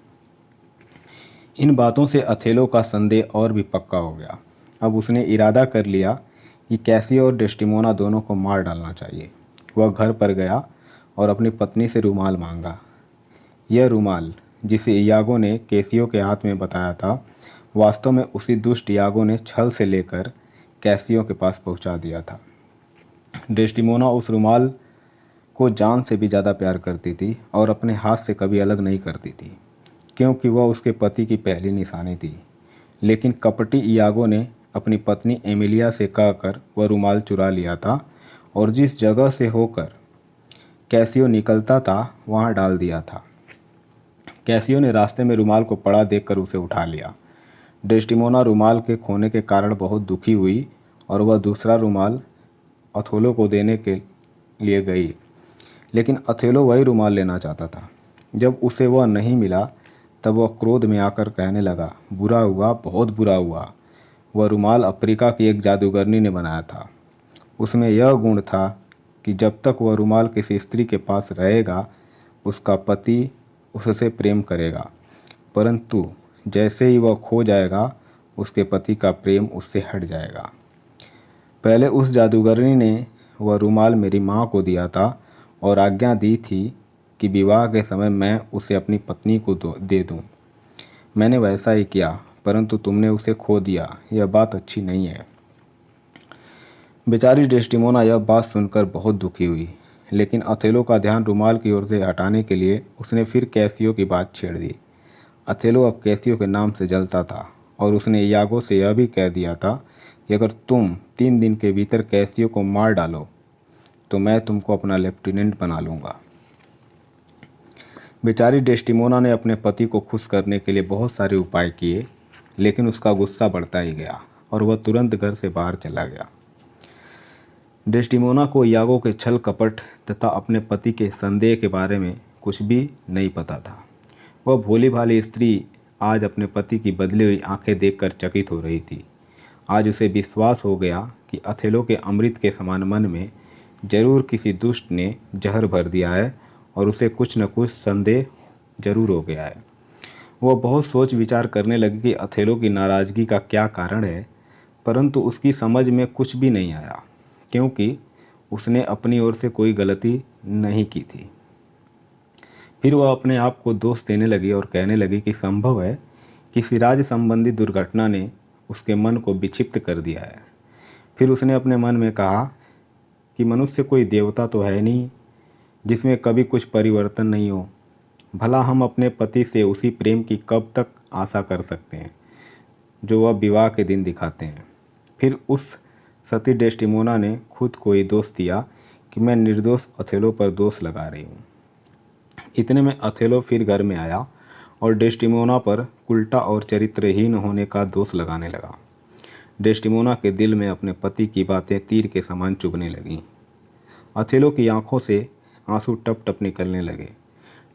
इन बातों से अथेलो का संदेह और भी पक्का हो गया। अब उसने इरादा कर लिया कि कैसियो और डेस्टिमोना दोनों को मार डालना चाहिए। वह घर पर गया और अपनी पत्नी से रुमाल मांगा। यह रुमाल, जिसे यागो ने कैसियो के हाथ में बताया था, वास्तव में उसी दुष्ट यागो ने छल से लेकर कैसियो के पास पहुंचा दिया था। डेस्टिमोना उस रुमाल को जान से भी ज़्यादा प्यार करती थी और अपने हाथ से कभी अलग नहीं करती थी, क्योंकि वह उसके पति की पहली निशानी थी। लेकिन कपटी इयागो ने अपनी पत्नी एमिलिया से कहकर वह रुमाल चुरा लिया था और जिस जगह से होकर कैसियो निकलता था वहाँ डाल दिया था। कैसियो ने रास्ते में रुमाल को पड़ा देखकर उसे उठा लिया। डेस्टिमोना रुमाल के खोने के कारण बहुत दुखी हुई और वह दूसरा रुमाल अथेलो को देने के लिए गई, लेकिन अथेलो वही रुमाल लेना चाहता था। जब उसे वह नहीं मिला तब वह क्रोध में आकर कहने लगा, बुरा हुआ, बहुत बुरा हुआ। वह रुमाल अफ्रीका की एक जादूगरनी ने बनाया था। उसमें यह गुण था कि जब तक वह रुमाल किसी स्त्री के पास रहेगा उसका पति उससे प्रेम करेगा, परंतु जैसे ही वह खो जाएगा उसके पति का प्रेम उससे हट जाएगा। पहले उस जादूगरनी ने वह रुमाल मेरी माँ को दिया था और आज्ञा दी थी कि विवाह के समय मैं उसे अपनी पत्नी को दे दूँ। मैंने वैसा ही किया, परंतु तुमने उसे खो दिया। यह बात अच्छी नहीं है। बेचारी डेस्टिमोना यह बात सुनकर बहुत दुखी हुई, लेकिन अथेलो का ध्यान रुमाल की ओर से हटाने के लिए उसने फिर कैसियो की बात छेड़ दी। अथेलो अब कैसियो के नाम से जलता था और उसने यागो से यह भी कह दिया था कि अगर तुम 3 दिन के भीतर कैसियो को मार डालो तो मैं तुमको अपना लेफ्टिनेंट बना लूँगा। बेचारी डेस्टिमोना ने अपने पति को खुश करने के लिए बहुत सारे उपाय किए, लेकिन उसका गुस्सा बढ़ता ही गया और वह तुरंत घर से बाहर चला गया। डेस्टिमोना को यागो के छल कपट तथा अपने पति के संदेह के बारे में कुछ भी नहीं पता था। वह भोली भाली स्त्री आज अपने पति की बदली हुई आंखें देखकर चकित हो रही थी। आज उसे विश्वास हो गया कि अथेलो के अमृत के समान मन में जरूर किसी दुष्ट ने जहर भर दिया है और उसे कुछ न कुछ संदेह जरूर हो गया है। वह बहुत सोच विचार करने लगी कि अथेलो की नाराज़गी का क्या कारण है, परंतु उसकी समझ में कुछ भी नहीं आया, क्योंकि उसने अपनी ओर से कोई गलती नहीं की थी। फिर वह अपने आप को दोष देने लगी और कहने लगी कि संभव है किसी राज्य संबंधी दुर्घटना ने उसके मन को विक्षिप्त कर दिया है। फिर उसने अपने मन में कहा कि मनुष्य कोई देवता तो है नहीं जिसमें कभी कुछ परिवर्तन नहीं हो। भला हम अपने पति से उसी प्रेम की कब तक आशा कर सकते हैं जो वह विवाह के दिन दिखाते हैं। फिर उस सती डेस्टिमोना ने खुद को ही दोष दिया कि मैं निर्दोष अथेलो पर दोष लगा रही हूँ। इतने में अथेलो फिर घर में आया और डेस्टिमोना पर उल्टा और चरित्रहीन होने का दोष लगाने लगा। डेस्टिमोना के दिल में अपने पति की बातें तीर के समान चुभने लगीं। अथेलो की आंखों से आंसू टप टप निकलने लगे।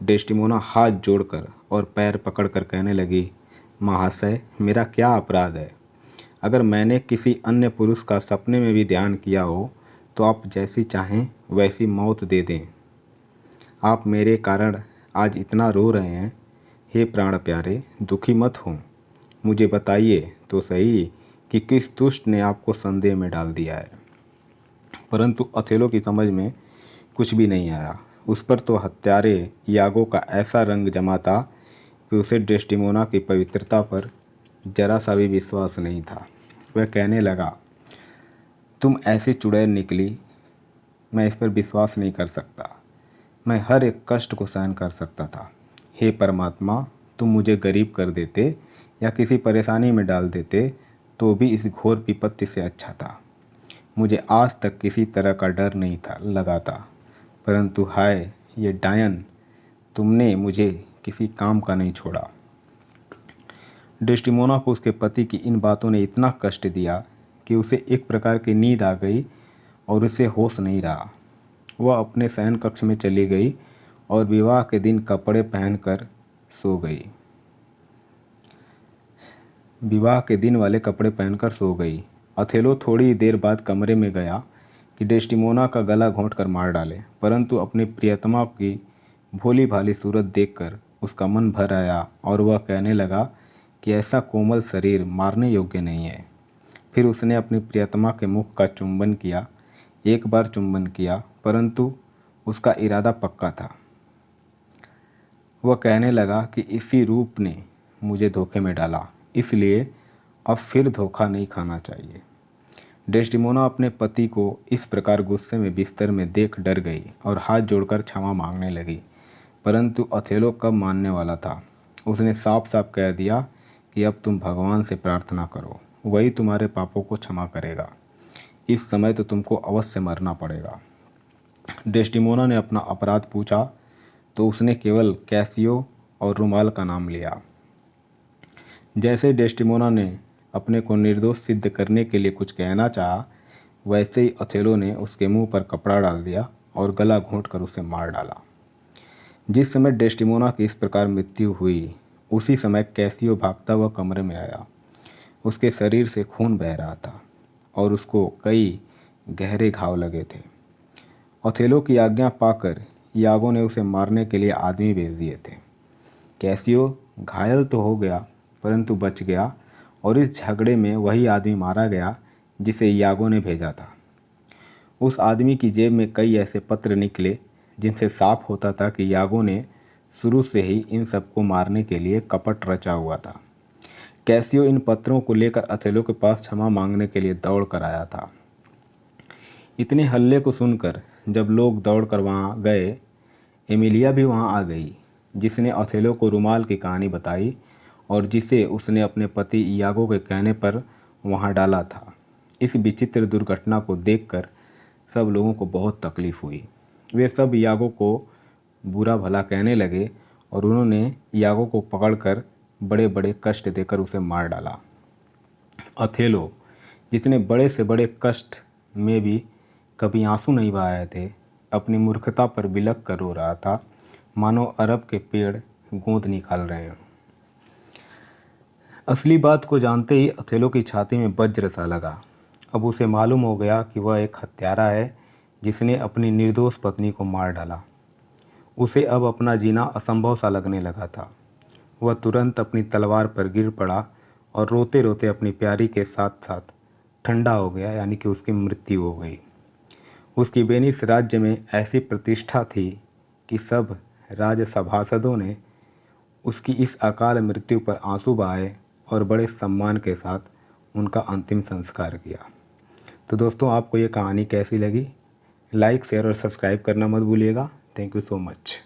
डेस्टिमोना हाथ जोड़कर और पैर पकड़कर कहने लगी, महाशय, मेरा क्या अपराध है? अगर मैंने किसी अन्य पुरुष का सपने में भी ध्यान किया हो तो आप जैसी चाहें वैसी मौत दे दें। आप मेरे कारण आज इतना रो रहे हैं। हे प्राण प्यारे, दुखी मत हो। मुझे बताइए तो सही कि किस दुष्ट ने आपको संदेह में डाल दिया है। परंतु अथेलो की समझ में कुछ भी नहीं आया। उस पर तो हत्यारे यागो का ऐसा रंग जमा था कि उसे डेस्टिमोना की पवित्रता पर जरा सा भी विश्वास नहीं था। वह कहने लगा, तुम ऐसी चुड़ैल निकली, मैं इस पर विश्वास नहीं कर सकता। मैं हर एक कष्ट को सहन कर सकता था। हे परमात्मा, तुम मुझे गरीब कर देते या किसी परेशानी में डाल देते तो भी इस घोर विपत्ति से अच्छा था। मुझे आज तक किसी तरह का डर नहीं था लगा था, परंतु हाय ये डायन, तुमने मुझे किसी काम का नहीं छोड़ा। डेस्टिमोना को उसके पति की इन बातों ने इतना कष्ट दिया कि उसे एक प्रकार की नींद आ गई और उसे होश नहीं रहा। वह अपने शयन कक्ष में चली गई और विवाह के दिन कपड़े पहनकर सो गई। विवाह के दिन वाले कपड़े पहनकर सो गई। अथेलो थोड़ी देर बाद कमरे में गया कि डेस्टिमोना का गला घोंटकर मार डाले, परंतु अपनी प्रियतमा की भोली भाली सूरत देखकर उसका मन भर आया और वह कहने लगा कि ऐसा कोमल शरीर मारने योग्य नहीं है। फिर उसने अपनी प्रियतमा के मुख का चुंबन किया। एक बार चुंबन किया, परंतु उसका इरादा पक्का था। वह कहने लगा कि इसी रूप ने मुझे धोखे में डाला, इसलिए अब फिर धोखा नहीं खाना चाहिए। डेस्टिमोना अपने पति को इस प्रकार गुस्से में बिस्तर में देख डर गई और हाथ जोड़कर क्षमा मांगने लगी, परंतु अथेलो कब मानने वाला था। उसने साफ साफ कह दिया कि अब तुम भगवान से प्रार्थना करो, वही तुम्हारे पापों को क्षमा करेगा। इस समय तो तुमको अवश्य मरना पड़ेगा। डेस्टिमोना ने अपना अपराध पूछा तो उसने केवल कैसियो और रुमाल का नाम लिया। जैसे डेस्टिमोना ने अपने को निर्दोष सिद्ध करने के लिए कुछ कहना चाहा, वैसे ही अथेलो ने उसके मुंह पर कपड़ा डाल दिया और गला घोंटकर उसे मार डाला। जिस समय डेस्टिमोना की इस प्रकार मृत्यु हुई, उसी समय कैसियो भागता हुआ कमरे में आया। उसके शरीर से खून बह रहा था और उसको कई गहरे घाव लगे थे। अथेलो की आज्ञा पाकर यागो ने उसे मारने के लिए आदमी भेज दिए थे। कैसियो घायल तो हो गया, परंतु बच गया और इस झगड़े में वही आदमी मारा गया जिसे यागो ने भेजा था। उस आदमी की जेब में कई ऐसे पत्र निकले जिनसे साफ होता था कि यागो ने शुरू से ही इन सबको मारने के लिए कपट रचा हुआ था। कैसियो इन पत्रों को लेकर अथेलो के पास क्षमा मांगने के लिए दौड़ कर आया था। इतने हल्ले को सुनकर जब लोग दौड़कर वहाँ गए, एमिलिया भी वहाँ आ गई, जिसने अथेलो को रुमाल की कहानी बताई और जिसे उसने अपने पति यागो के कहने पर वहाँ डाला था। इस विचित्र दुर्घटना को देखकर सब लोगों को बहुत तकलीफ़ हुई। वे सब यागो को बुरा भला कहने लगे और उन्होंने यागो को पकड़कर बड़े बड़े कष्ट देकर उसे मार डाला। अथेलो, जितने बड़े से बड़े कष्ट में भी कभी आंसू नहीं बहाए थे, अपनी मूर्खता पर बिलख कर रो रहा था, मानो अरब के पेड़ गोंद निकाल रहे हैं। असली बात को जानते ही अथेलो की छाती में वज्र सा लगा। अब उसे मालूम हो गया कि वह एक हत्यारा है जिसने अपनी निर्दोष पत्नी को मार डाला। उसे अब अपना जीना असंभव सा लगने लगा था। वह तुरंत अपनी तलवार पर गिर पड़ा और रोते रोते अपनी प्यारी के साथ साथ ठंडा हो गया, यानी कि उसकी मृत्यु हो गई। उसकी वेनिस राज्य में ऐसी प्रतिष्ठा थी कि सब राजसभासदों ने उसकी इस अकाल मृत्यु पर आंसू बहाए और बड़े सम्मान के साथ उनका अंतिम संस्कार किया। तो दोस्तों, आपको ये कहानी कैसी लगी? लाइक, शेयर और सब्सक्राइब करना मत भूलिएगा। Thank you so much.